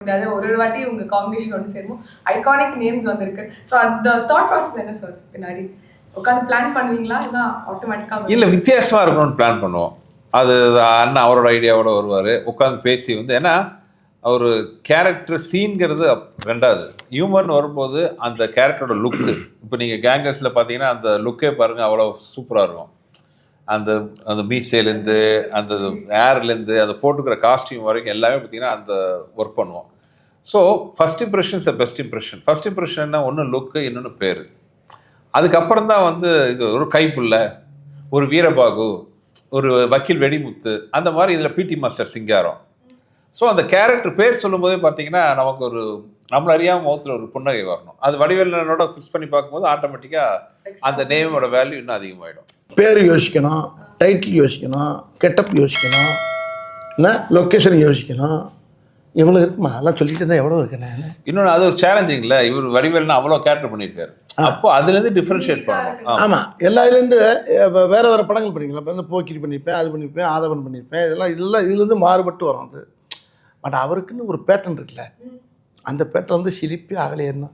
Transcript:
ஒரு வாட்டி உங்க காம்பினேஷன் ஒன்று சேரும் ஐகானிக் நேம்ஸ் வந்திருக்கு. ஸோ அந்த தாட் ப்ராசஸ் என்ன சார் பின்னாடி உட்காந்து பிளான் பண்ணுவீங்களா இல்லை ஆட்டோமேட்டிக்காக? இல்லை, வித்தியாசமாக இருக்கணும்னு பிளான் பண்ணுவோம். அது அண்ணன் அவரோட ஐடியாவோட வருவார், உட்காந்து பேசி ஏன்னா ஒரு கேரக்டர் சீன்கிறது ரெண்டாவது, ஹியூமர்னு வரும்போது அந்த கேரக்டரோட லுக்கு. இப்போ நீங்கள் கேங்கர்ஸில் பார்த்தீங்கன்னா அந்த லுக்கே பாருங்கள், அவ்வளோ சூப்பராக இருக்கும். அந்த அந்த மீசைலேருந்து அந்த ஏர்லேருந்து அந்த போட்டுக்கிற காஸ்டியூம் வரைக்கும் எல்லாமே பார்த்தீங்கன்னா அந்த ஒர்க் பண்ணுவோம். So first impression is best impression. First இம்ப்ரெஷன்னா ஒன்று லுக்கு, இன்னொன்று பேர். அதுக்கப்புறம் தான் இது ஒரு கைப்புள்ள, ஒரு வீரபாகு, ஒரு வக்கீல் வெடிமுத்து, அந்த மாதிரி இதில் பிடி மாஸ்டர் சிங்காரம். ஸோ அந்த கேரக்டர் பேர் சொல்லும்போதே பார்த்தீங்கன்னா நமக்கு ஒரு நம்மள அறியாமல் முகத்தில் ஒரு புன்னகை வரணும். அது வடிவேலனோட ஃபிக்ஸ் பண்ணி பார்க்கும்போது ஆட்டோமேட்டிக்காக அந்த நேமோட வேல்யூ இன்னும் அதிகமாகிடும். பேர் யோசிக்கணும், டைட்டில் யோசிக்கணும், கெட்டப் யோசிக்கணும், என்ன லொக்கேஷன் யோசிக்கணும். எவ்வளோ இருக்குமா அதெல்லாம் சொல்லிட்டு இருந்தால் எவ்வளோ இருக்குண்ணே. இன்னொன்று அது ஒரு சேலஞ்சிங்ல, இவர் வடிவேல்னா அவ்வளோ கேரக்டர் பண்ணியிருக்காரு. அப்போ அதுலேருந்து டிஃப்ரென்ஷியேட் பண்ணணும். ஆமாம், எல்லா இதுலேருந்து வேறு வேறு படங்கள் பண்ணிக்கலாம். இப்போ வந்து போக்கிரி பண்ணியிருப்பேன், அது பண்ணியிருப்பேன், ஆதவன் பண்ணியிருப்பேன், இதெல்லாம் இதுலேருந்து மாறுபட்டு வரும் அது. பட் அவருக்குன்னு ஒரு பேட்டர்ன் இருக்குல்ல, அந்த பேட்டர்ன் சிலிப்பி அகலையேன்னா